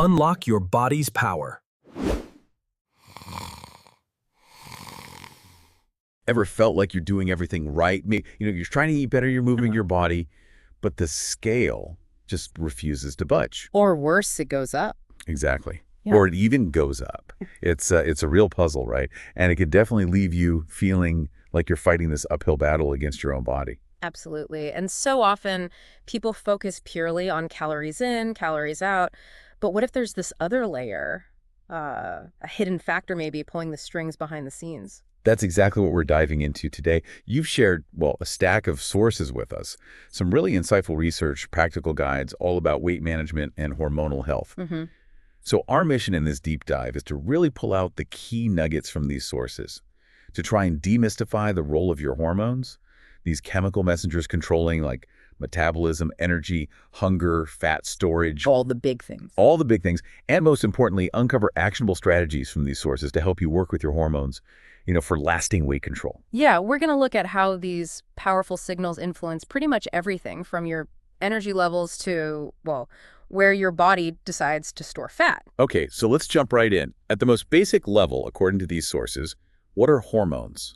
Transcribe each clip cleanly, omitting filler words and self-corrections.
Unlock your body's power. Ever felt like you're doing everything right? You're trying to eat better, you're moving your body, but the scale just refuses to budge. Or worse, it goes up. Exactly. Yeah. Or it even goes up. It's a real puzzle, right? And it could definitely leave you feeling like you're fighting this uphill battle against your own body. Absolutely. And so often people focus purely on calories in, calories out. But what if there's this other layer, a hidden factor maybe pulling the strings behind the scenes? That's exactly what we're diving into today. You've shared, a stack of sources with us, some really insightful research, practical guides, all about weight management and hormonal health. Mm-hmm. So our mission in this deep dive is to really pull out the key nuggets from these sources, to try and demystify the role of your hormones, these chemical messengers controlling like metabolism, energy, hunger, fat storage. All the big things. All the big things. And most importantly, uncover actionable strategies from these sources to help you work with your hormones, for lasting weight control. Yeah, we're going to look at how these powerful signals influence pretty much everything from your energy levels to, where your body decides to store fat. Okay, so let's jump right in. At the most basic level, according to these sources, what are hormones?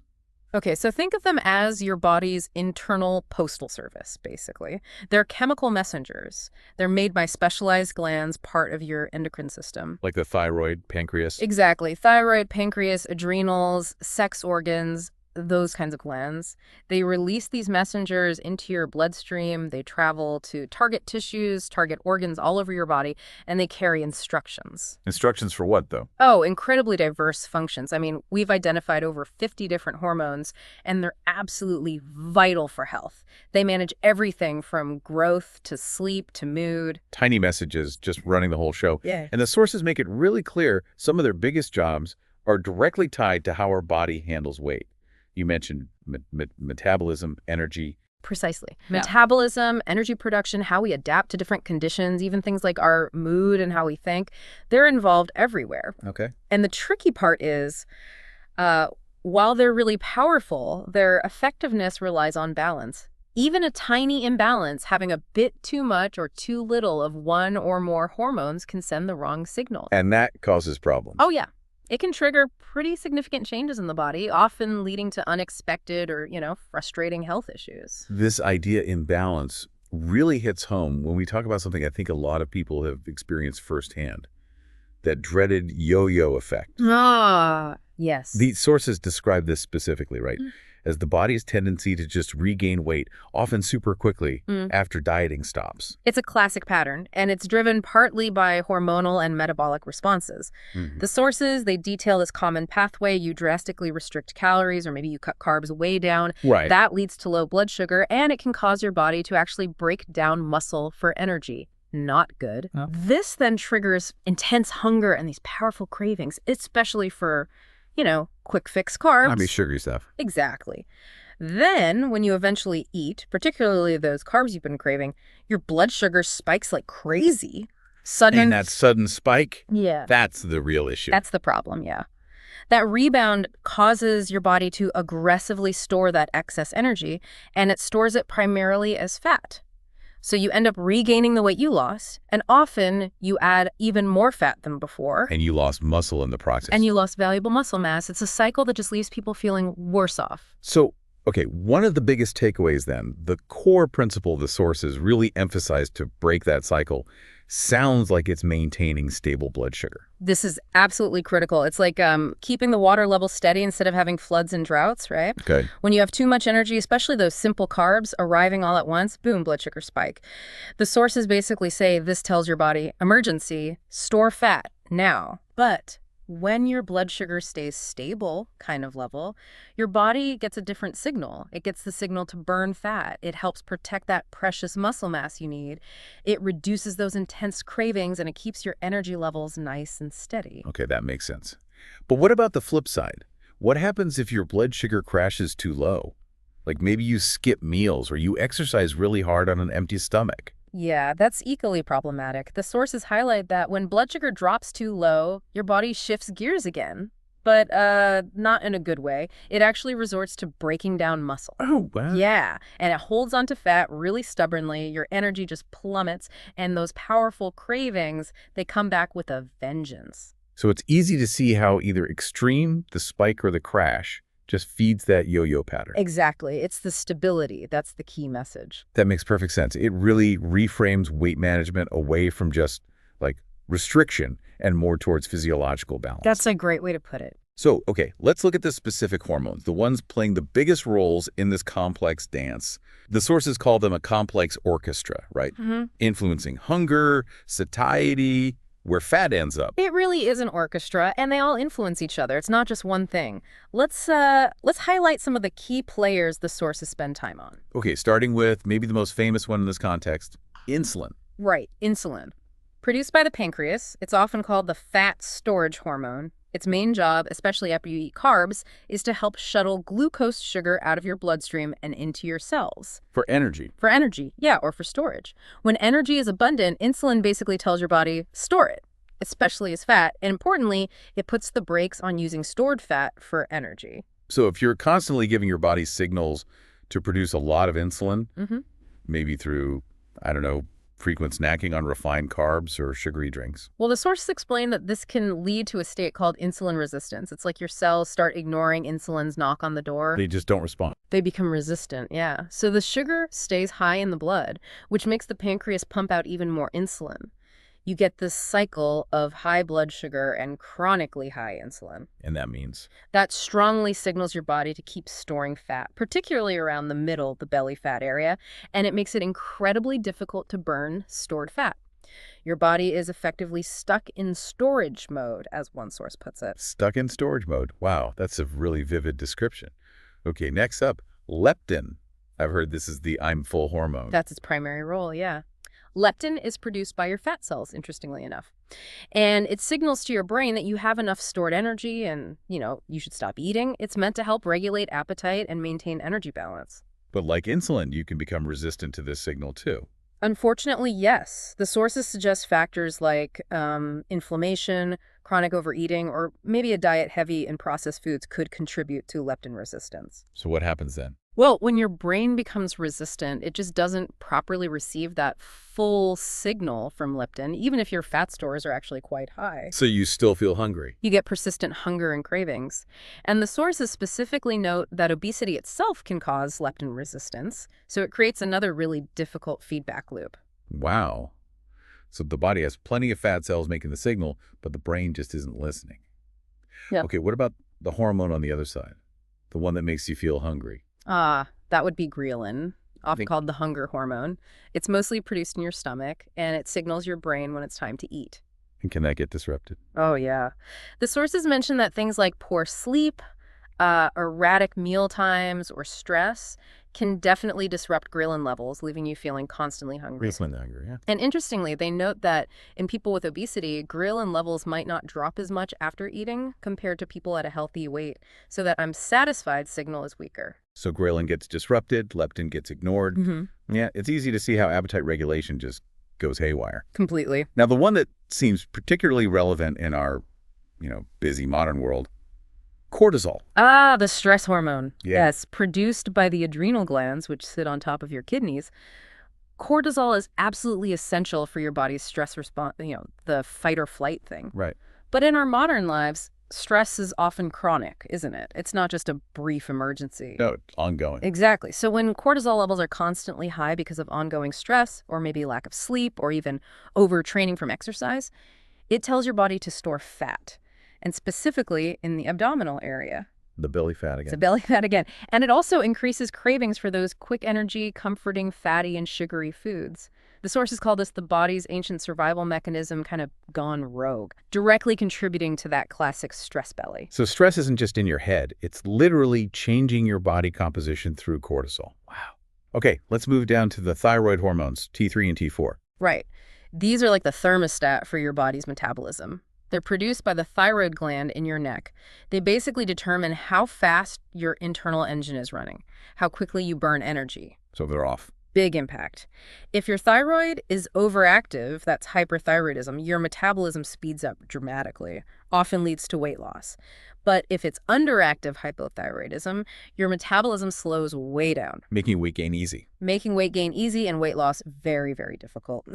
Okay, so think of them as your body's internal postal service, basically. They're chemical messengers. They're made by specialized glands, part of your endocrine system. Like the thyroid, pancreas? Exactly. Thyroid, pancreas, adrenals, sex organs, those kinds of glands. They release these messengers into your bloodstream. They travel to target tissues, target organs all over your body, and they carry instructions. Instructions for what, though? Oh, incredibly diverse functions. I mean, we've identified over 50 different hormones, and they're absolutely vital for health. They manage everything from growth to sleep to mood. Tiny messages just running the whole show. Yeah. And the sources make it really clear some of their biggest jobs are directly tied to how our body handles weight. You mentioned metabolism, energy. Precisely. Yeah. Metabolism, energy production, how we adapt to different conditions, even things like our mood and how we think, they're involved everywhere. Okay. And the tricky part is, while they're really powerful, their effectiveness relies on balance. Even a tiny imbalance, having a bit too much or too little of one or more hormones can send the wrong signal. And that causes problems. Oh, yeah. It can trigger pretty significant changes in the body, often leading to unexpected or, frustrating health issues. This idea imbalance really hits home when we talk about something I think a lot of people have experienced firsthand, that dreaded yo-yo effect. Ah, yes. These sources describe this specifically, right? As the body's tendency to just regain weight, often super quickly after dieting stops. It's a classic pattern, and it's driven partly by hormonal and metabolic responses. The sources, they detail this common pathway. You drastically restrict calories, or maybe you cut carbs way down. Right. That leads to low blood sugar, and it can cause your body to actually break down muscle for energy. Not good. Oh. This then triggers intense hunger and these powerful cravings, especially for quick fix carbs. I mean, sugary stuff. Exactly. Then, when you eventually eat, particularly those carbs you've been craving, your blood sugar spikes like crazy. And that sudden spike, Yeah. that's the real issue. That's the problem, yeah. That rebound causes your body to aggressively store that excess energy, and it stores it primarily as fat. So you end up regaining the weight you lost, and often you add even more fat than before. And you lost muscle in the process. And you lost valuable muscle mass. It's a cycle that just leaves people feeling worse off. So, okay, one of the biggest takeaways then, the core principle the sources really emphasize to break that cycle, sounds like it's maintaining stable blood sugar. This is absolutely critical. It's like keeping the water level steady instead of having floods and droughts, right? Okay. When you have too much energy, especially those simple carbs arriving all at once, boom, blood sugar spike. The sources basically say this tells your body, emergency, store fat now. But when your blood sugar stays stable kind of level, your body gets a different signal. It gets the signal to burn fat. It helps protect that precious muscle mass you need. It reduces those intense cravings, and it keeps your energy levels nice and steady. Okay, that makes sense. But what about the flip side? What happens if your blood sugar crashes too low? Like maybe you skip meals or you exercise really hard on an empty stomach. Yeah, that's equally problematic. The sources highlight that when blood sugar drops too low, your body shifts gears again. but not in a good way. It actually resorts to breaking down muscle. Oh, wow. Yeah, and it holds onto fat really stubbornly. Your energy just plummets, and those powerful cravings, they come back with a vengeance. So it's easy to see how either extreme, the spike or the crash, just feeds that yo-yo pattern. Exactly. It's the stability. That's the key message. That makes perfect sense. It really reframes weight management away from just like restriction and more towards physiological balance. That's a great way to put it. So, okay, let's look at the specific hormones, the ones playing the biggest roles in this complex dance. The sources call them a complex orchestra, right? Influencing hunger, satiety, where fat ends up. It really is an orchestra, and they all influence each other. It's not just one thing. Let's highlight some of the key players the sources spend time on. Okay, starting with maybe the most famous one in this context, insulin. Right, insulin. Produced by the pancreas, it's often called the fat storage hormone. Its main job, especially after you eat carbs, is to help shuttle glucose sugar out of your bloodstream and into your cells. For energy. For energy, yeah, or for storage. When energy is abundant, insulin basically tells your body, store it, especially as fat. And importantly, it puts the brakes on using stored fat for energy. So if you're constantly giving your body signals to produce a lot of insulin, maybe through, I don't know, frequent snacking on refined carbs or sugary drinks. Well, the sources explain that this can lead to a state called insulin resistance. It's like your cells start ignoring insulin's knock on the door. They just don't respond. They become resistant, yeah. So the sugar stays high in the blood, which makes the pancreas pump out even more insulin. You get this cycle of high blood sugar and chronically high insulin. And that means? That strongly signals your body to keep storing fat, particularly around the middle, the belly fat area, and it makes it incredibly difficult to burn stored fat. Your body is effectively stuck in storage mode, as one source puts it. Stuck in storage mode. Wow, that's a really vivid description. Okay, next up, leptin. I've heard this is the I'm full hormone. That's its primary role, yeah. Leptin is produced by your fat cells, interestingly enough. And it signals to your brain that you have enough stored energy and, you should stop eating. It's meant to help regulate appetite and maintain energy balance. But like insulin, you can become resistant to this signal too. Unfortunately, yes. The sources suggest factors like inflammation, chronic overeating, or maybe a diet heavy in processed foods could contribute to leptin resistance. So what happens then? Well, when your brain becomes resistant, it just doesn't properly receive that full signal from leptin, even if your fat stores are actually quite high. So you still feel hungry? You get persistent hunger and cravings. And the sources specifically note that obesity itself can cause leptin resistance, so it creates another really difficult feedback loop. Wow. So the body has plenty of fat cells making the signal, but the brain just isn't listening. Yeah. Okay, what about the hormone on the other side? The one that makes you feel hungry? That would be ghrelin, often called the hunger hormone. It's mostly produced in your stomach, and it signals your brain when it's time to eat. And can that get disrupted? Oh, yeah. The sources mention that things like poor sleep, erratic meal times, or stress can definitely disrupt ghrelin levels, leaving you feeling constantly hungry. Constantly hungry, yeah. And interestingly, they note that in people with obesity, ghrelin levels might not drop as much after eating compared to people at a healthy weight, so that I'm satisfied signal is weaker. So ghrelin gets disrupted, leptin gets ignored. Yeah, it's easy to see how appetite regulation just goes haywire. Completely. Now, the one that seems particularly relevant in our, busy modern world, cortisol. The stress hormone. Yeah. Yes, produced by the adrenal glands, which sit on top of your kidneys. Cortisol is absolutely essential for your body's stress response, the fight or flight thing. Right. But in our modern lives, stress is often chronic, isn't it? It's not just a brief emergency. No, it's ongoing. Exactly. So when cortisol levels are constantly high because of ongoing stress, or maybe lack of sleep, or even overtraining from exercise, it tells your body to store fat, and specifically in the abdominal area. The belly fat again. It's a belly fat again. And it also increases cravings for those quick energy, comforting, fatty, and sugary foods. The sources call this the body's ancient survival mechanism kind of gone rogue, directly contributing to that classic stress belly. So stress isn't just in your head. It's literally changing your body composition through cortisol. Wow. Okay, let's move down to the thyroid hormones, T3 and T4. Right. These are like the thermostat for your body's metabolism. They're produced by the thyroid gland in your neck. They basically determine how fast your internal engine is running, how quickly you burn energy. So they're off. Big impact. If your thyroid is overactive, that's hyperthyroidism, your metabolism speeds up dramatically, often leads to weight loss. But if it's underactive hypothyroidism, your metabolism slows way down, Making weight gain easy. making weight gain easy and weight loss very, very difficult.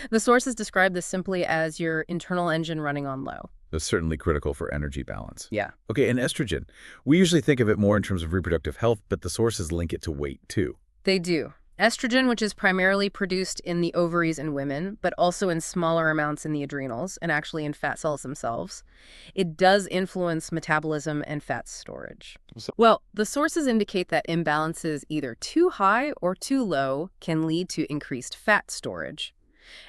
The sources describe this simply as your internal engine running on low. That's certainly critical for energy balance. Yeah. Okay, and estrogen. We usually think of it more in terms of reproductive health, but the sources link it to weight too. They do. Estrogen, which is primarily produced in the ovaries in women, but also in smaller amounts in the adrenals and actually in fat cells themselves, it does influence metabolism and fat storage. Well, the sources indicate that imbalances either too high or too low can lead to increased fat storage.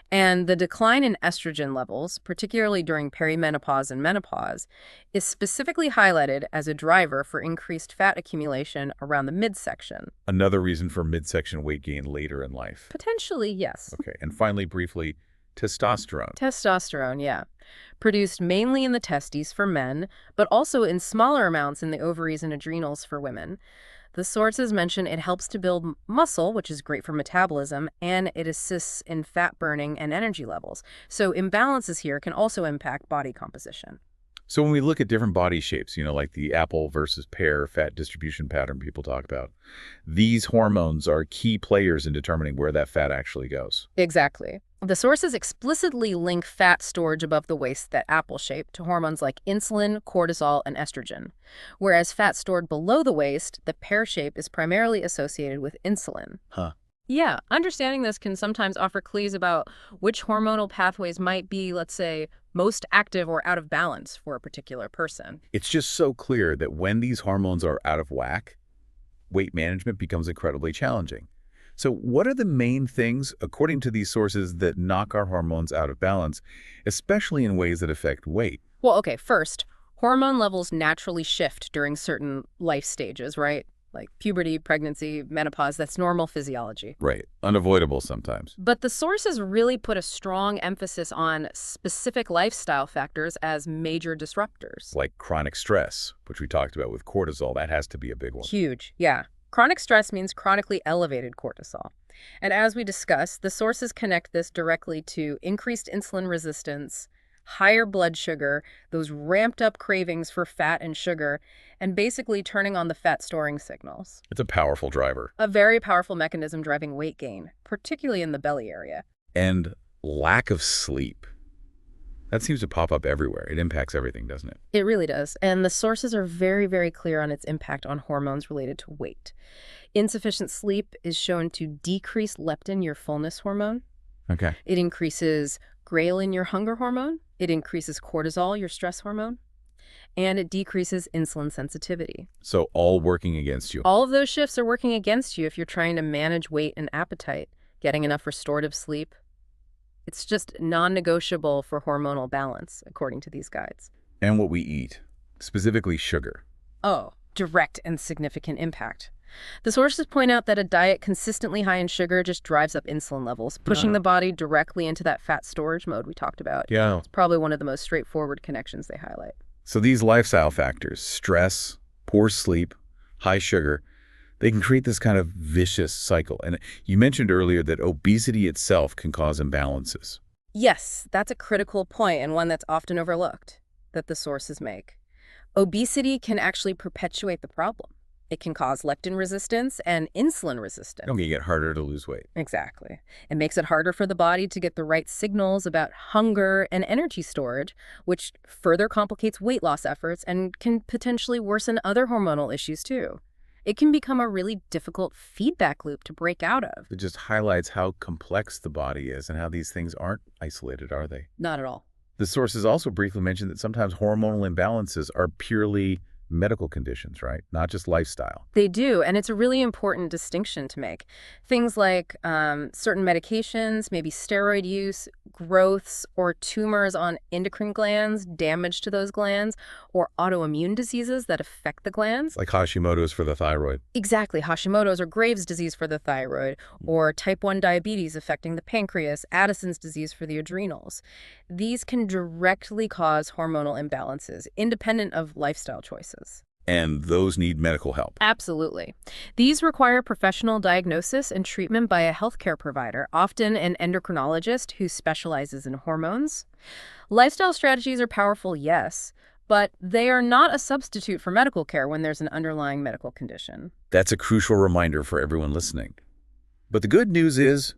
And the decline in estrogen levels, particularly during perimenopause and menopause, is specifically highlighted as a driver for increased fat accumulation around the midsection. Another reason for midsection weight gain later in life. Potentially, yes. Okay, and finally, briefly, testosterone. Testosterone, yeah. Produced mainly in the testes for men, but also in smaller amounts in the ovaries and adrenals for women. The sources mention it helps to build muscle, which is great for metabolism, and it assists in fat burning and energy levels. So imbalances here can also impact body composition. So when we look at different body shapes, like the apple versus pear fat distribution pattern people talk about, these hormones are key players in determining where that fat actually goes. Exactly. The sources explicitly link fat storage above the waist, that apple shape, to hormones like insulin, cortisol, and estrogen, whereas fat stored below the waist, the pear shape, is primarily associated with insulin. Huh. Yeah, understanding this can sometimes offer clues about which hormonal pathways might be, let's say, most active or out of balance for a particular person. It's just so clear that when these hormones are out of whack, weight management becomes incredibly challenging. So what are the main things, according to these sources, that knock our hormones out of balance, especially in ways that affect weight? Well, okay, first, hormone levels naturally shift during certain life stages, right? Like puberty, pregnancy, menopause, that's normal physiology. Right. Unavoidable sometimes. But the sources really put a strong emphasis on specific lifestyle factors as major disruptors. Like chronic stress, which we talked about with cortisol, that has to be a big one. Huge, yeah. Chronic stress means chronically elevated cortisol. And as we discussed, the sources connect this directly to increased insulin resistance, higher blood sugar, those ramped up cravings for fat and sugar, and basically turning on the fat storing signals. It's a powerful driver. A very powerful mechanism driving weight gain, particularly in the belly area. And lack of sleep. That seems to pop up everywhere. It impacts everything, doesn't it? It really does. And the sources are very, very clear on its impact on hormones related to weight. Insufficient sleep is shown to decrease leptin, your fullness hormone. Okay. It increases Ghrelin, your hunger hormone. It increases cortisol, your stress hormone. And it decreases insulin sensitivity. So all working against you. All of those shifts are working against you if you're trying to manage weight and appetite, getting enough restorative sleep. It's just non-negotiable for hormonal balance, according to these guides. And what we eat, specifically sugar. Oh, direct and significant impact. The sources point out that a diet consistently high in sugar just drives up insulin levels, pushing the body directly into that fat storage mode we talked about. Yeah. It's probably one of the most straightforward connections they highlight. So these lifestyle factors, stress, poor sleep, high sugar, they can create this kind of vicious cycle. And you mentioned earlier that obesity itself can cause imbalances. Yes, that's a critical point and one that's often overlooked that the sources make. Obesity can actually perpetuate the problem. It can cause leptin resistance and insulin resistance. Don't get harder to lose weight. Exactly. It makes it harder for the body to get the right signals about hunger and energy storage, which further complicates weight loss efforts and can potentially worsen other hormonal issues too. It can become a really difficult feedback loop to break out of. It just highlights how complex the body is and how these things aren't isolated, are they? Not at all. The sources also briefly mentioned that sometimes hormonal imbalances are purely medical conditions, right? Not just lifestyle. They do, and it's a really important distinction to make. Things like certain medications, maybe steroid use, growths or tumors on endocrine glands, damage to those glands, or autoimmune diseases that affect the glands. Like Hashimoto's for the thyroid. Exactly. Hashimoto's or Graves' disease for the thyroid, or type 1 diabetes affecting the pancreas, Addison's disease for the adrenals. These can directly cause hormonal imbalances, independent of lifestyle choices. And those need medical help. Absolutely. These require professional diagnosis and treatment by a healthcare provider, often an endocrinologist who specializes in hormones. Lifestyle strategies are powerful, yes, but they are not a substitute for medical care when there's an underlying medical condition. That's a crucial reminder for everyone listening. But the good news is,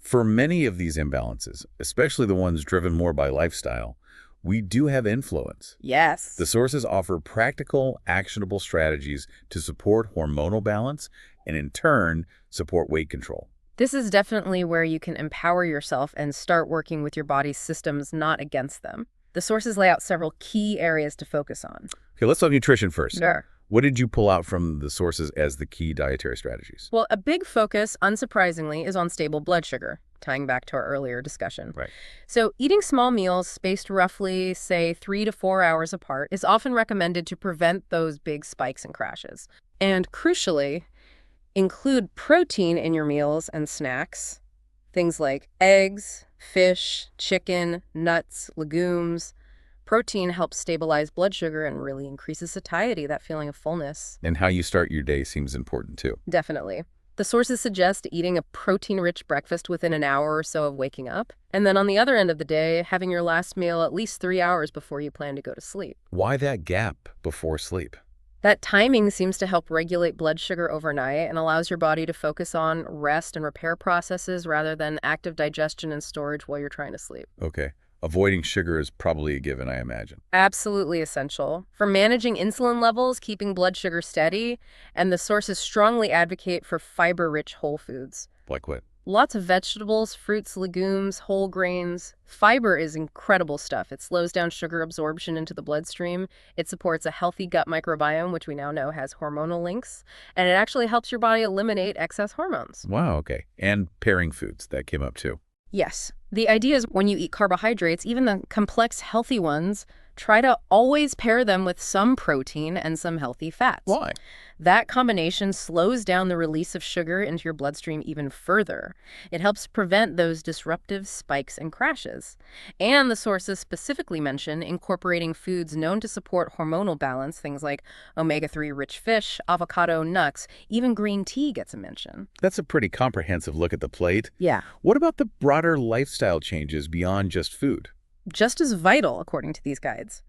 for many of these imbalances, especially the ones driven more by lifestyle, we do have influence. Yes. The sources offer practical, actionable strategies to support hormonal balance and, in turn, support weight control. This is definitely where you can empower yourself and start working with your body's systems, not against them. The sources lay out several key areas to focus on. Okay, let's talk nutrition first. Sure. What did you pull out from the sources as the key dietary strategies? Well, a big focus, unsurprisingly, is on stable blood sugar, tying back to our earlier discussion. Right. So eating small meals spaced roughly, say, 3 to 4 hours apart is often recommended to prevent those big spikes and crashes. And crucially, include protein in your meals and snacks. Things like eggs, fish, chicken, nuts, legumes. Protein helps stabilize blood sugar and really increases satiety, that feeling of fullness. And how you start your day seems important too. Definitely. The sources suggest eating a protein-rich breakfast within an hour or so of waking up. And then on the other end of the day, having your last meal at least 3 hours before you plan to go to sleep. Why that gap before sleep? That timing seems to help regulate blood sugar overnight and allows your body to focus on rest and repair processes rather than active digestion and storage while you're trying to sleep. Okay. Avoiding sugar is probably a given, I imagine. Absolutely essential. For managing insulin levels, keeping blood sugar steady, and the sources strongly advocate for fiber-rich whole foods. Like what? Lots of vegetables, fruits, legumes, whole grains. Fiber is incredible stuff. It slows down sugar absorption into the bloodstream. It supports a healthy gut microbiome, which we now know has hormonal links. And it actually helps your body eliminate excess hormones. Wow, okay. And pairing foods, that came up too. Yes. The idea is when you eat carbohydrates, even the complex, healthy ones, try to always pair them with some protein and some healthy fats. Why? That combination slows down the release of sugar into your bloodstream even further. It helps prevent those disruptive spikes and crashes. And the sources specifically mention incorporating foods known to support hormonal balance, things like omega-3 rich fish, avocado, nuts, even green tea gets a mention. That's a pretty comprehensive look at the plate. Yeah. What about the broader lifestyle changes beyond just food? Just as vital, according to these guides.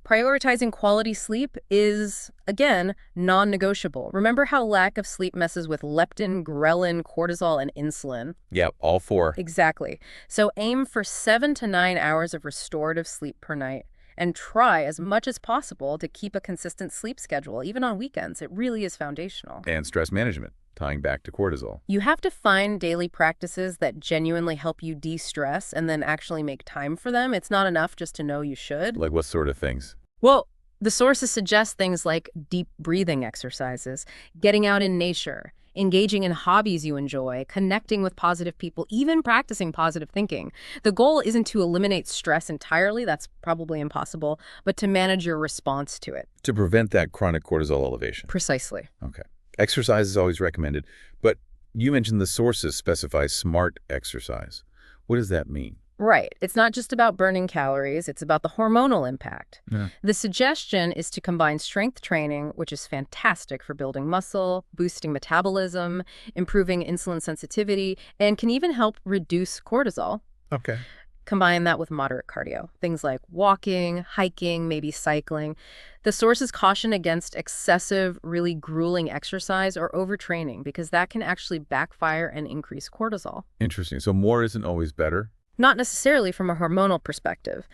Prioritizing quality sleep is, again, non-negotiable. Remember how lack of sleep messes with leptin, ghrelin, cortisol, and insulin? Yeah, all four. Exactly. So aim for 7 to 9 hours of restorative sleep per night. And try as much as possible to keep a consistent sleep schedule, even on weekends. It really is foundational. And stress management, tying back to cortisol. You have to find daily practices that genuinely help you de-stress and then actually make time for them. It's not enough just to know you should. Like what sort of things? Well, the sources suggest things like deep breathing exercises, getting out in nature, engaging in hobbies you enjoy, connecting with positive people, even practicing positive thinking. The goal isn't to eliminate stress entirely, that's probably impossible, but to manage your response to it. To prevent that chronic cortisol elevation. Precisely. Okay. Exercise is always recommended, but you mentioned the sources specify smart exercise. What does that mean? Right. It's not just about burning calories, it's about the hormonal impact. Yeah. The suggestion is to combine strength training, which is fantastic for building muscle, boosting metabolism, improving insulin sensitivity, and can even help reduce cortisol. Okay. Combine that with moderate cardio, things like walking, hiking, maybe cycling. The sources caution against excessive, really grueling exercise or overtraining because that can actually backfire and increase cortisol. Interesting. So more isn't always better? Not necessarily from a hormonal perspective.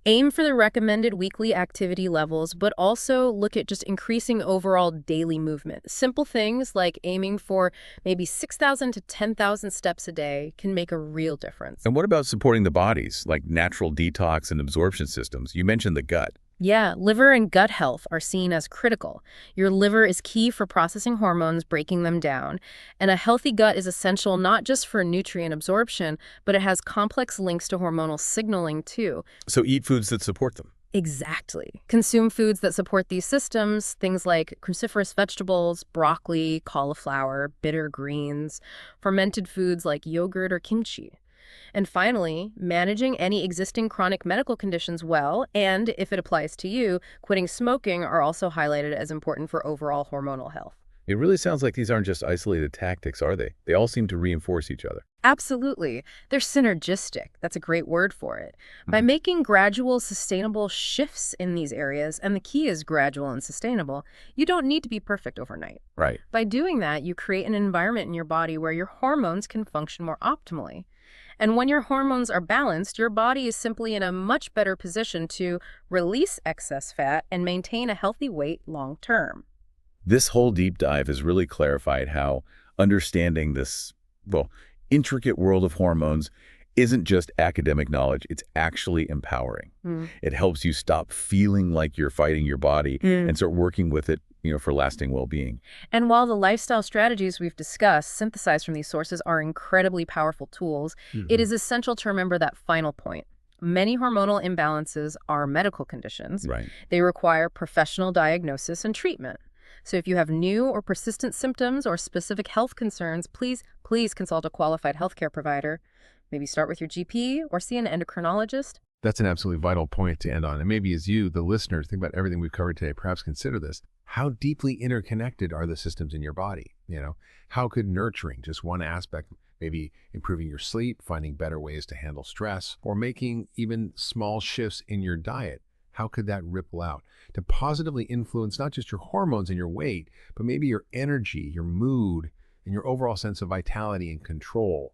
Aim for the recommended weekly activity levels, but also look at just increasing overall daily movement. Simple things like aiming for maybe 6,000 to 10,000 steps a day can make a real difference. And what about supporting the bodies, like natural detox and absorption systems? You mentioned the gut. Yeah, liver and gut health are seen as critical. Your liver is key for processing hormones, breaking them down. And a healthy gut is essential not just for nutrient absorption, but it has complex links to hormonal signaling too. So eat foods that support them. Exactly. Consume foods that support these systems, things like cruciferous vegetables, broccoli, cauliflower, bitter greens, fermented foods like yogurt or kimchi. And finally, managing any existing chronic medical conditions well, and if it applies to you, quitting smoking are also highlighted as important for overall hormonal health. It really sounds like these aren't just isolated tactics, are they? They all seem to reinforce each other. Absolutely. They're synergistic. That's a great word for it. By making gradual, sustainable shifts in these areas, and the key is gradual and sustainable, you don't need to be perfect overnight. Right. By doing that, you create an environment in your body where your hormones can function more optimally. And when your hormones are balanced, your body is simply in a much better position to release excess fat and maintain a healthy weight long term. This whole deep dive has really clarified how understanding this, well, intricate world of hormones isn't just academic knowledge, it's actually empowering. It helps you stop feeling like you're fighting your body and start working with it, for lasting well-being. And while the lifestyle strategies we've discussed, synthesized from these sources, are incredibly powerful tools, it is essential to remember that final point. Many hormonal imbalances are medical conditions. Right. They require professional diagnosis and treatment. So if you have new or persistent symptoms or specific health concerns, please consult a qualified healthcare provider. Maybe start with your GP or see an endocrinologist. That's an absolutely vital point to end on. And maybe as you, the listeners, think about everything we've covered today, perhaps consider this. How deeply interconnected are the systems in your body? How could nurturing just one aspect, maybe improving your sleep, finding better ways to handle stress, or making even small shifts in your diet, how could that ripple out to positively influence not just your hormones and your weight, but maybe your energy, your mood, and your overall sense of vitality and control?